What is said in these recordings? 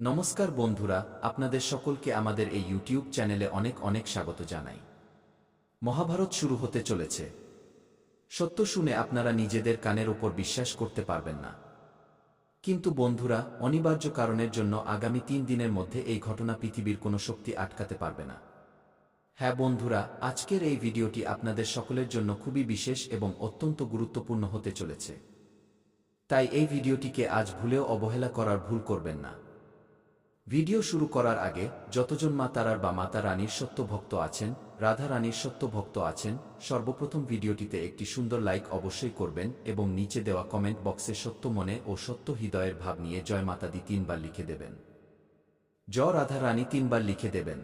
নমস্কার বন্ধুরা, আপনাদের সকলকে আমাদের এই ইউটিউব চ্যানেলে অনেক অনেক স্বাগত জানাই। মহাভারত শুরু হতে চলেছে। সত্য শুনে আপনারা নিজেদের কানের ওপর বিশ্বাস করতে পারবেন না। কিন্তু বন্ধুরা, অনিবার্য কারণের জন্য আগামী 3 দিনের মধ্যে এই ঘটনা পৃথিবীর কোনো শক্তি আটকাতে পারবে না। হ্যাঁ বন্ধুরা, আজকের এই ভিডিওটি আপনাদের সকলের জন্য খুবই বিশেষ এবং অত্যন্ত গুরুত্বপূর্ণ হতে চলেছে। তাই এই ভিডিওটিকে আজ ভুলেও অবহেলা করার ভুল করবেন না। ভিডিও শুরু করার আগে যতজন মা তারার বা মাতা রানীর সত্য ভক্ত আছেন, রাধা রানীর সত্য ভক্ত আছেন, সর্বপ্রথম ভিডিওটিতে একটি সুন্দর লাইক অবশ্যই করবেন এবং নিচে দেওয়া কমেন্ট বক্সে সত্য মনে ও সত্য হৃদয়ের ভাব নিয়ে জয় মাতা দি 3 বার লিখে দেবেন। জয় রাধা রানী 3 বার লিখে দেবেন।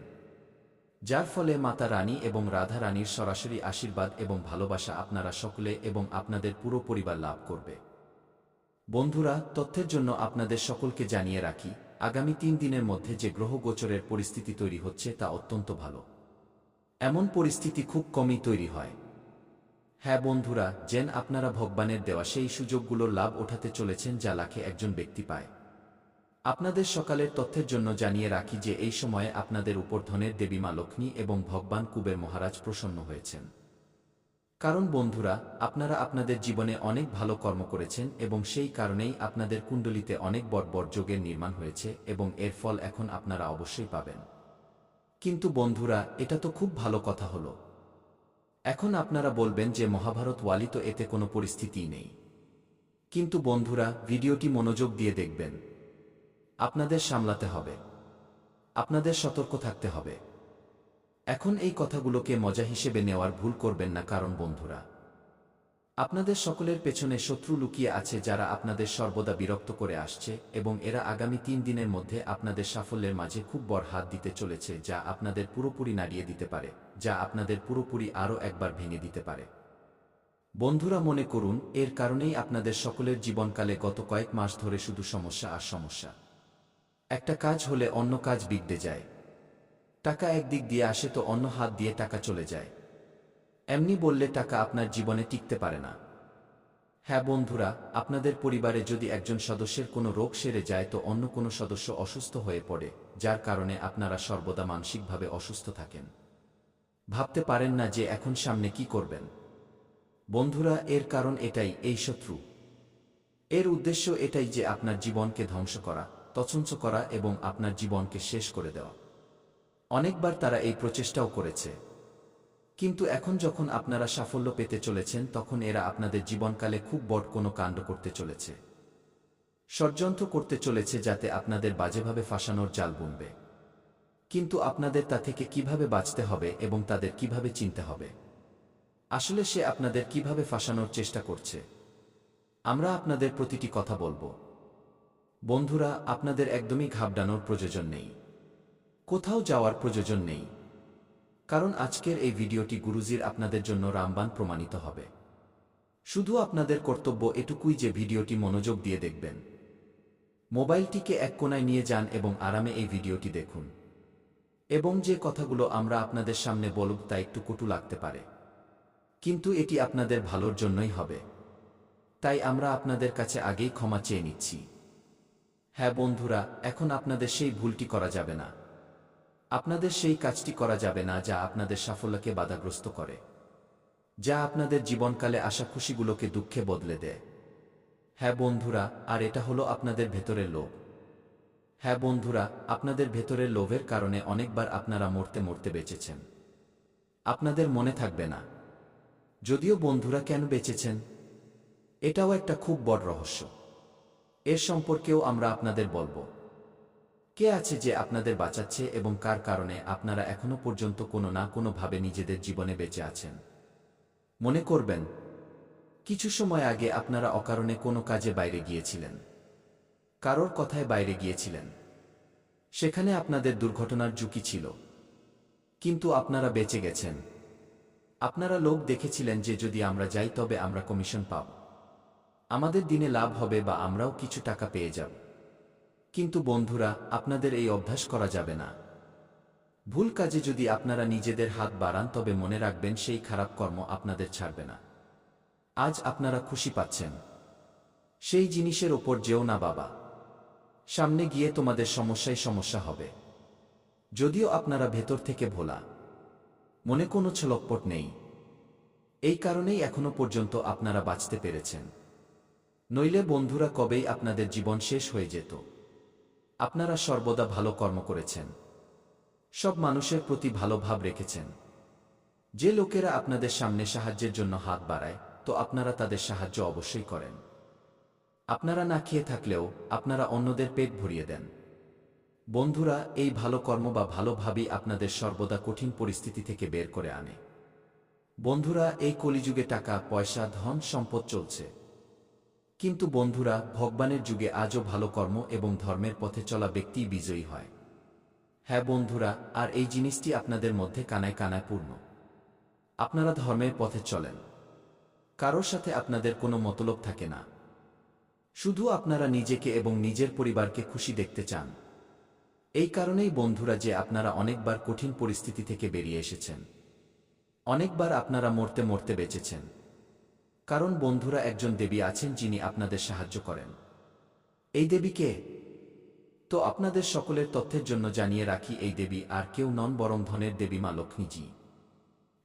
যার ফলে মাতা রানী এবং রাধা রানীর সরাসরি আশীর্বাদ এবং ভালোবাসা আপনারা সকলে এবং আপনাদের পুরো পরিবার লাভ করবে। বন্ধুরা, তথ্যের জন্য আপনাদের সকলকে জানিয়ে রাখি, আগামী 3 দিনের মধ্যে যে গ্রহ গোচরের পরিস্থিতি তৈরি হচ্ছে তা অত্যন্ত ভালো। এমন পরিস্থিতি খুব কমই তৈরি হয়। হ্যাঁ বন্ধুরা, যেন আপনারা ভগবানের দেওয়া সেই সুযোগগুলোর লাভ ওঠাতে চলেছেন যা লাখে একজন ব্যক্তি পায়। আপনাদের সকালের তথ্যের জন্য জানিয়ে রাখি যে এই সময়ে আপনাদের উপর ধনের দেবী মা লক্ষ্মী এবং ভগবান কুবের মহারাজ প্রসন্ন হয়েছেন। কারণ বন্ধুরা, আপনারা আপনাদের জীবনে অনেক ভালো কর্ম করেছেন এবং সেই কারণেই আপনাদের কুণ্ডলিতে অনেক বড় বড় যোগের নির্মাণ হয়েছে এবং এর ফল এখন আপনারা অবশ্যই পাবেন। কিন্তু বন্ধুরা, এটা তো খুব ভালো কথা হলো। এখন আপনারা বলবেন যে মহাভারত ওয়ালি তো এতে কোনো পরিস্থিতিই নেই। কিন্তু বন্ধুরা, ভিডিওটি মনোযোগ দিয়ে দেখবেন। আপনাদের সামলাতে হবে, আপনাদের সতর্ক থাকতে হবে। এখন এই কথাগুলোকে মজা হিসেবে নেওয়ার ভুল করবেন না, কারণ বন্ধুরা, আপনাদের সকলের পেছনে শত্রু লুকিয়ে আছে যারা আপনাদের সর্বদা বিরক্ত করে আসছে এবং এরা আগামী 3 দিনের মধ্যে আপনাদের সাফল্যের মাঝে খুব বড় হাত দিতে চলেছে, যা আপনাদের পুরোপুরি নাড়িয়ে দিতে পারে, যা আপনাদের পুরোপুরি আরও একবার ভেঙে দিতে পারে। বন্ধুরা, মনে করুন এর কারণেই আপনাদের সকলের জীবনকালে গত কয়েক মাস ধরে শুধু সমস্যা আর সমস্যা। একটা কাজ হলে অন্য কাজ বিগড়ে যায়। টাকা একদিক দিয়ে আসে তো অন্য হাত দিয়ে টাকা চলে যায়। এমনি বললে টাকা আপনার জীবনে টিকতে পারে না। হ্যাঁ বন্ধুরা, আপনাদের পরিবারে যদি একজন সদস্যের কোনো রোগ সেরে যায় তো অন্য কোনো সদস্য অসুস্থ হয়ে পড়ে, যার কারণে আপনারা সর্বদা মানসিকভাবে অসুস্থ থাকেন। ভাবতে পারেন না যে এখন সামনে কি করবেন। বন্ধুরা, এর কারণ এটাই, এই শত্রু। এর উদ্দেশ্য এটাই যে আপনার জীবনকে ধ্বংস করা, তছনছ করা এবং আপনার জীবনকে শেষ করে দেওয়া। অনেকবার তারা এই প্রচেষ্টাও করেছে। কিন্তু এখন যখন আপনারা সাফল্য পেতে চলেছেন তখন এরা আপনাদের জীবনকালে খুব বড় কোনো কাণ্ড করতে চলেছে। ষড়যন্ত্র করতে চলেছে যাতে আপনাদের বাজেভাবে ফাঁসানোর জাল বুনবে। কিন্তু আপনাদের তা থেকে কিভাবে বাঁচতে হবে এবং তাদের কিভাবে চিনতে হবে, আসলে সে আপনাদের কিভাবে ফাঁসানোর চেষ্টা করছে, আমরা আপনাদের প্রতিটি কথা বলবো। বন্ধুরা, আপনাদের একদমই ঘাবড়ানোর প্রয়োজন নেই, কোথাও যাওয়ার প্রয়োজন নেই। কারণ আজকের এই ভিডিওটি গুরুজির আপনাদের জন্য রামবাণ প্রমাণিত হবে। শুধু আপনাদের কর্তব্য এটুকুই যে ভিডিওটি মনোযোগ দিয়ে দেখবেন। মোবাইলটিকে এক কোণায় নিয়ে যান এবং আরামে এই ভিডিওটি দেখুন। এবং যে কথাগুলো আমরা আপনাদের সামনে বলব তা একটু কটু লাগতে পারে, কিন্তু এটি আপনাদের ভালোর জন্যই হবে। তাই আমরা আপনাদের কাছে আগেই ক্ষমা চেয়ে নিচ্ছি। হ্যাঁ বন্ধুরা, এখন আপনাদের সেই ভুলটি করা যাবে না। আপনাদের সেই কাজটি করা যাবে না যা আপনাদের সাফল্যকে বাধাগ্রস্ত করে, যা আপনাদের জীবনকালে আসা খুশিগুলোকে দুঃখে বদলে দেয়। হ্যাঁ বন্ধুরা, আর এটা হলো আপনাদের ভেতরের লোভ। হ্যাঁ বন্ধুরা, আপনাদের ভেতরের লোভের কারণে অনেকবার আপনারা মরতে মরতে বেঁচেছেন। আপনাদের মনে থাকবে না যদিও বন্ধুরা কেন বেঁচেছেন, এটাও একটা খুব বড় রহস্য। এর সম্পর্কেও আমরা আপনাদের বলবো। কে আছে যে আপনাদের বাঁচাচ্ছে এবং কার কারণে আপনারা এখনো পর্যন্ত কোনো না কোনো ভাবে নিজেদের জীবনে বেঁচে আছেন। মনে করবেন, কিছু সময় আগে আপনারা অকারণে কোনো কাজে বাইরে গিয়েছিলেন, কারোর কথায় বাইরে গিয়েছিলেন। সেখানে আপনাদের দুর্ঘটনার ঝুঁকি ছিল, কিন্তু আপনারা বেঁচে গেছেন। আপনারা লোক দেখেছিলেন যে যদি আমরা যাই তবে আমরা কমিশন পাব, আমাদের দিনে লাভ হবে বা আমরাও কিছু টাকা পেয়ে যাব। কিন্তু বন্ধুরা, আপনাদের এই অভ্যাস করা যাবে না। ভুল কাজে যদি আপনারা নিজেদের হাত বাড়ান তবে মনে রাখবেন সেই খারাপ কর্ম আপনাদের ছাড়বে না। আজ আপনারা খুশি পাচ্ছেন, সেই জিনিসের ওপর যেও না বাবা। সামনে গিয়ে তোমাদের সমস্যা হবে। যদিও আপনারা ভেতর থেকে ভোলা, মনে কোনো ছলকপট নেই। এই কারণেই এখনো পর্যন্ত আপনারা বাঁচতে পেরেছেন। নইলে বন্ধুরা কবেই আপনাদের জীবন শেষ হয়ে যেত। আপনারা সর্বদা ভালো কর্ম করেছেন, সব মানুষের প্রতি ভালো ভাব রেখেছেন। যে লোকেরা আপনাদের সামনে সাহায্যের জন্য হাত বাড়ায়, তো আপনারা তাদের সাহায্য অবশ্যই করেন। আপনারা না খেয়ে থাকলেও আপনারা অন্যদের পেট ভরিয়ে দেন। বন্ধুরা, এই ভালো কর্ম বা ভালো ভাবই আপনাদের সর্বদা কঠিন পরিস্থিতি থেকে বের করে আনে। বন্ধুরা, এই কলিযুগে টাকা পয়সা ধন সম্পদ চলছে, কিন্তু বন্ধুরা ভগবানের যুগে আজও ভালো কর্ম এবং ধর্মের পথে চলা ব্যক্তিই বিজয়ী হয়। হ্যাঁ বন্ধুরা, আর এই জিনিসটি আপনাদের মধ্যে কানায় কানায় পূর্ণ। আপনারা ধর্মের পথে চলেন, কারোর সাথে আপনাদের কোনো মতলব থাকে না। শুধু আপনারা নিজেকে এবং নিজের পরিবারকে খুশি দেখতে চান। এই কারণেই বন্ধুরা যে আপনারা অনেকবার কঠিন পরিস্থিতি থেকে বেরিয়ে এসেছেন, অনেকবার আপনারা মরতে মরতে বেঁচেছেন। কারণ বন্ধুরা একজন দেবী আছেন যিনি আপনাদের সাহায্য করেন। এই দেবী কে? তো আপনাদের সকলের তথ্যের জন্য জানিয়ে রাখি, এই দেবী আর কেউ নন বরং ধনের দেবী মা লক্ষ্মীজি।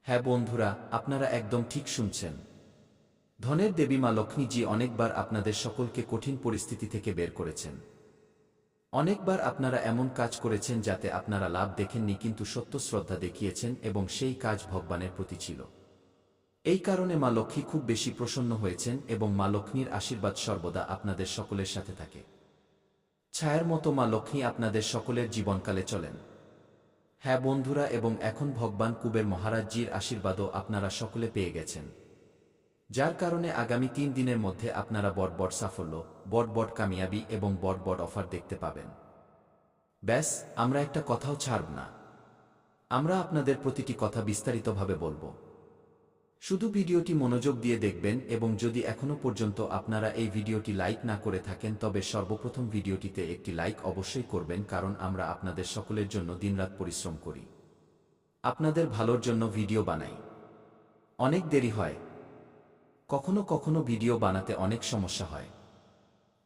হ্যাঁ বন্ধুরা, আপনারা একদম ঠিক শুনছেন। ধনের দেবী মা লক্ষ্মীজি অনেকবার আপনাদের সকলকে কঠিন পরিস্থিতি থেকে বের করেছেন। অনেকবার আপনারা এমন কাজ করেছেন যাতে আপনারা লাভ দেখেননি, কিন্তু সত্য শ্রদ্ধা দেখিয়েছেন এবং সেই কাজ ভগবানের প্রতি ছিল। এই কারণে মা লক্ষ্মী খুব বেশি প্রসন্ন হয়েছেন এবং মা লক্ষ্মীর আশীর্বাদ সর্বদা আপনাদের সকলের সাথে থাকে। ছায়ার মতো মা লক্ষ্মী আপনাদের সকলের জীবনকালে চলেন। হ্যাঁ বন্ধুরা, এবং এখন ভগবান কুবের মহারাজজির আশীর্বাদও আপনারা সকলে পেয়ে গেছেন, যার কারণে আগামী 3 দিনের মধ্যে আপনারা বড় সাফল্য, বড় কামিয়াবি এবং বড় অফার দেখতে পাবেন। ব্যাস, আমরা একটা কথাও ছাড়ব না। আমরা আপনাদের প্রতিটি কথা বিস্তারিতভাবে বলবো। শুধু ভিডিওটি মনোযোগ দিয়ে দেখবেন, এবং যদি এখনো পর্যন্ত আপনারা এই ভিডিওটি লাইক না করে থাকেন তবে সর্বপ্রথম ভিডিওটিতে একটি লাইক অবশ্যই করবেন, কারণ আমরা আপনাদের সকলের জন্য দিনরাত পরিশ্রম করি, আপনাদের ভালোর জন্য ভিডিও বানাই। অনেক দেরি হয়, কখনো কখনো ভিডিও বানাতে অনেক সমস্যা হয়,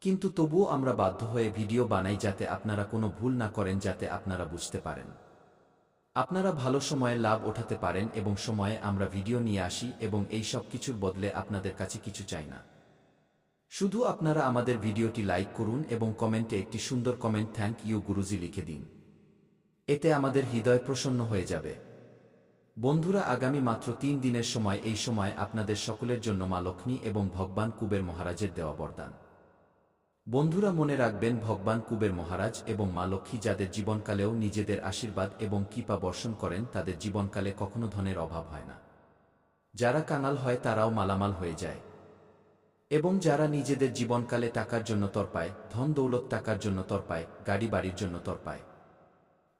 কিন্তু তবুও আমরা বাধ্য হয়ে ভিডিও বানাই যাতে আপনারা কোনো ভুল না করেন, যাতে আপনারা বুঝতে পারেন, আপনারা ভালো সময়ে লাভ ওঠাতে পারেন। এবং সময়ে আমরা ভিডিও নিয়ে আসি এবং এই সব কিছুর বদলে আপনাদের কাছে কিছু চাই না। শুধু আপনারা আমাদের ভিডিওটি লাইক করুন এবং কমেন্টে একটি সুন্দর কমেন্ট থ্যাংক ইউ গুরুজি লিখে দিন। এতে আমাদের হৃদয় প্রসন্ন হয়ে যাবে। বন্ধুরা, আগামী মাত্র 3 দিনের সময়, এই সময় আপনাদের সকলের জন্য মা লক্ষ্মী এবং ভগবান কুবের মহারাজের দেওয়া বরদান। বন্ধুরা মনে রাখবেন, ভগবান কুবের মহারাজ এবং মা লক্ষ্মী যাদের জীবনকালেও নিজেদের আশীর্বাদ এবং কৃপা বর্ষণ করেন, তাদের জীবনকালে কখনো ধনের অভাব হয় না। যারা কাঙাল হয় তারাও মালামাল হয়ে যায়, এবং যারা নিজেদের জীবনকালে টাকার জন্য তরপায়, ধন দৌলত টাকার জন্য তরপায়, গাড়ি বাড়ির জন্য তরপায়,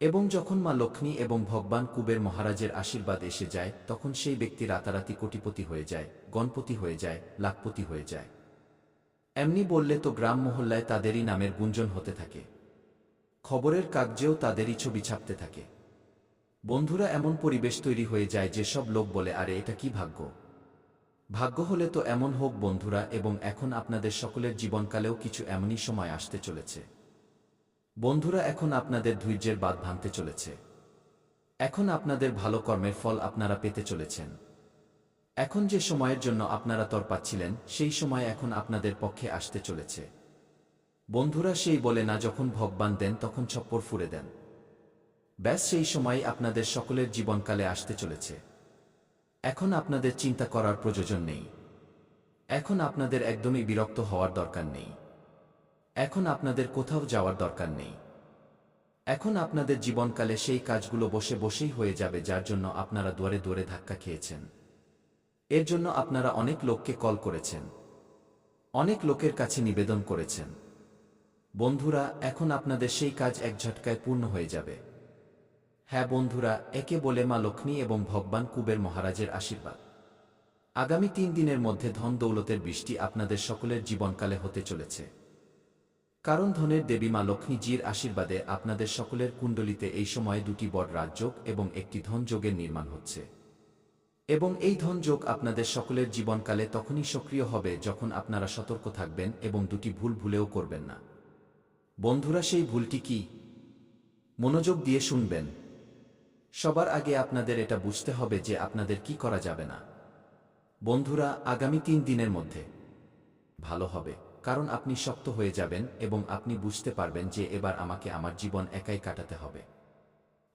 এবং যখন মা লক্ষ্মী এবং ভগবান কুবের মহারাজের আশীর্বাদ এসে যায়, তখন সেই ব্যক্তি রাতারাতি কোটিপতি হয়ে যায়, গণপতি হয়ে যায়, লাখপতি হয়ে যায়। এমনি বললে তো গ্রাম মহল্লায় তাদেরই নামের গুঞ্জন হতে থাকে, খবরের কাগজেও তাদেরই ছবি ছাপতে থাকে। বন্ধুরা, এমন পরিবেশ তৈরি হয়ে যায় যে সব লোক বলে, আরে এটা কি ভাগ্য, ভাগ্য হলে তো এমন হোক। বন্ধুরা, এবং এখন আপনাদের সকলের জীবনকালেও কিছু এমনই সময় আসতে চলেছে। বন্ধুরা, এখন আপনাদের ধৈর্যের বাঁধ ভাঙতে চলেছে। এখন আপনাদের ভালো কর্মের ফল আপনারা পেতে চলেছেন। এখন যে সময়ের জন্য আপনারা তরপাচ্ছিলেন, সেই সময় এখন আপনাদের পক্ষে আসতে চলেছে। বন্ধুরা, সেই বলে না, যখন ভগবান দেন তখন ছপ্পর ফুঁড়ে দেন। ব্যাস, সেই সময় আপনাদের সকলের জীবনকালে আসতে চলেছে। এখন আপনাদের চিন্তা করার প্রয়োজন নেই। এখন আপনাদের একদমই বিরক্ত হওয়ার দরকার নেই। এখন আপনাদের কোথাও যাওয়ার দরকার নেই। এখন আপনাদের জীবনকালে সেই কাজগুলো বসে বসেই হয়ে যাবে, যার জন্য আপনারা দুয়ারে দুয়ারে ধাক্কা খেয়েছেন। এর জন্য আপনারা অনেক লোককে কল করেছেন, অনেক লোকের কাছে নিবেদন করেছেন। বন্ধুরা, এখন আপনাদের সেই কাজ এক ঝটকায় পূর্ণ হয়ে যাবে। হ্যাঁ বন্ধুরা, একে বলে মা লক্ষ্মী এবং ভগবান কুবের মহারাজের আশীর্বাদ। আগামী 3 দিনের মধ্যে ধন দৌলতের বৃষ্টি আপনাদের সকলের জীবনকালে হতে চলেছে, কারণ ধনের দেবী মা লক্ষ্মীজির আশীর্বাদে আপনাদের সকলের কুণ্ডলিতে এই সময়ে 2টি বড় রাজযোগ এবং একটি ধনযোগের নির্মাণ হচ্ছে। এবং এই ধনযোগ আপনাদের সকলের জীবনকালে তখনই সক্রিয় হবে যখন আপনারা সতর্ক থাকবেন এবং 2টি ভুল ভুলেও করবেন না। বন্ধুরা, সেই ভুলটি কি? মনোযোগ দিয়ে শুনবেন। সবার আগে আপনাদের এটা বুঝতে হবে যে আপনাদের কি করা যাবে না। বন্ধুরা, আগামী 3 দিনের মধ্যে ভালো হবে, কারণ আপনি শক্ত হয়ে যাবেন এবং আপনি বুঝতে পারবেন যে এবার আমাকে আমার জীবন একাই কাটাতে হবে।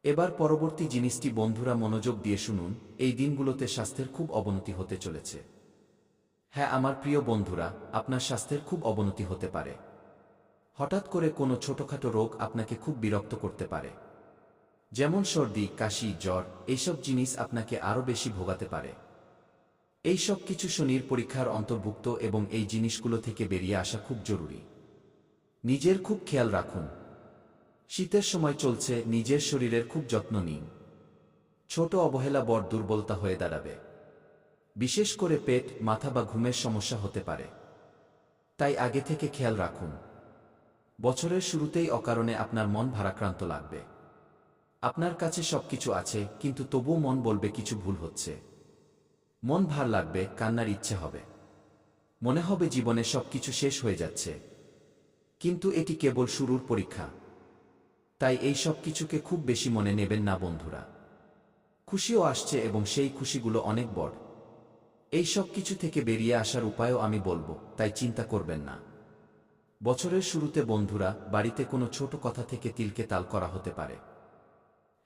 এবার পরবর্তী জিনিসটি, বন্ধুরা মনোযোগ দিয়ে শুনুন, এই দিনগুলোতে স্বাস্থ্যের খুব অবনতি হতে চলেছে। হ্যাঁ আমার প্রিয় বন্ধুরা, আপনার স্বাস্থ্যের খুব অবনতি হতে পারে। হঠাৎ করে কোনো ছোটখাটো রোগ আপনাকে খুব বিরক্ত করতে পারে, যেমন সর্দি, কাশি, জ্বর। এইসব জিনিস আপনাকে আরও বেশি ভোগাতে পারে। এই সব কিছু শনির পরীক্ষার অন্তর্ভুক্ত এবং এই জিনিসগুলো থেকে বেরিয়ে আসা খুব জরুরি। নিজের খুব খেয়াল রাখুন। শীতের সময় চলছে, নিজের শরীরের খুব যত্ন নিন। ছোট অবহেলা বড় দুর্বলতা হয়ে দাঁড়াবে। বিশেষ করে পেট, মাথা বা ঘুমের সমস্যা হতে পারে। তাই আগে থেকে খেয়াল রাখুন। বছরের শুরুতেই অকারণে আপনার মন ভারাক্রান্ত লাগবে। আপনার কাছে সবকিছু আছে, কিন্তু তবুও মন বলবে কিছু ভুল হচ্ছে। মন ভার লাগবে, কান্নার ইচ্ছে হবে। মনে হবে জীবনে সবকিছু শেষ হয়ে যাচ্ছে। কিন্তু এটি কেবল শুরুর পরীক্ষা। তাই এই সব কিছুকে খুব বেশি মনে নেবেন না বন্ধুরা। খুশিও আসছে এবং সেই খুশিগুলো অনেক বড়। এই সব কিছু থেকে বেরিয়ে আসার উপায়ও আমি বলবো, তাই চিন্তা করবেন না। বছরের শুরুতে বন্ধুরা, বাড়িতে কোনো ছোট কথা থেকে তিলকে তাল করা হতে পারে।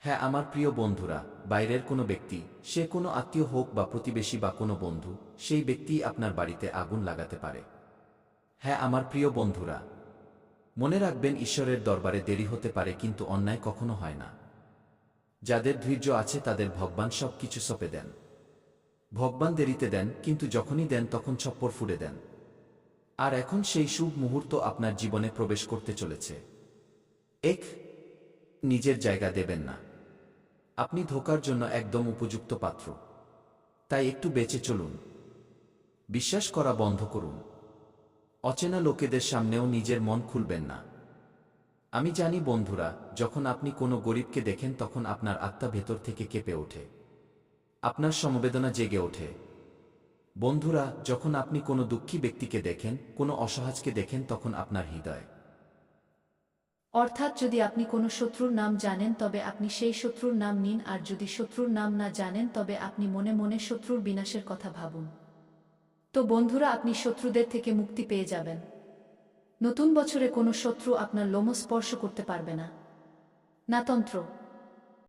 হ্যাঁ আমার প্রিয় বন্ধুরা, বাইরের কোনো ব্যক্তি, সে কোনো আত্মীয় হোক বা প্রতিবেশী বা কোনো বন্ধু, সেই ব্যক্তিই আপনার বাড়িতে আগুন লাগাতে পারে। হ্যাঁ আমার প্রিয় বন্ধুরা, মনে রাখবেন, ঈশ্বরের দরবারে দেরি হতে পারে কিন্তু অন্যায় কখনো হয় না। যাদের ধৈর্য আছে তাদের ভগবান সব কিছু সঁপে দেন। ভগবান দেরিতে দেন, কিন্তু যখনই দেন তখন ছপ্পর ফুঁড়ে দেন। আর এখন সেই শুভ মুহূর্ত আপনার জীবনে প্রবেশ করতে চলেছে। নিজের জায়গা দেবেন না। আপনি ধোঁকার জন্য একদম উপযুক্ত পাত্র। তাই একটু বেঁচে চলুন। বিশ্বাস করা বন্ধ করুন। অচেনা লোকেদের সামনেও নিজের মন খুলবেন না। আমি জানি বন্ধুরা, যখন আপনি কোনো গরিবকে দেখেন তখন আপনার আত্মা ভেতর থেকে কেঁপে ওঠে। আপনার সমবেদনা জেগে ওঠে। বন্ধুরা, যখন আপনি কোনো দুঃখী ব্যক্তিকে দেখেন, কোনো অসহায়কে দেখেন, তখন আপনার হৃদয়। অর্থাৎ যদি আপনি কোনো শত্রুর নাম জানেন তবে আপনি সেই শত্রুর নাম নিন, আর যদি শত্রুর নাম না জানেন তবে আপনি মনে মনে শত্রুর বিনাশের কথা ভাবুন। তো বন্ধুরা, আপনি শত্রুদের থেকে মুক্তি পেয়ে যাবেন। নতুন বছরে কোনো শত্রু আপনার লোম স্পর্শ করতে পারবে না। না তন্ত্র,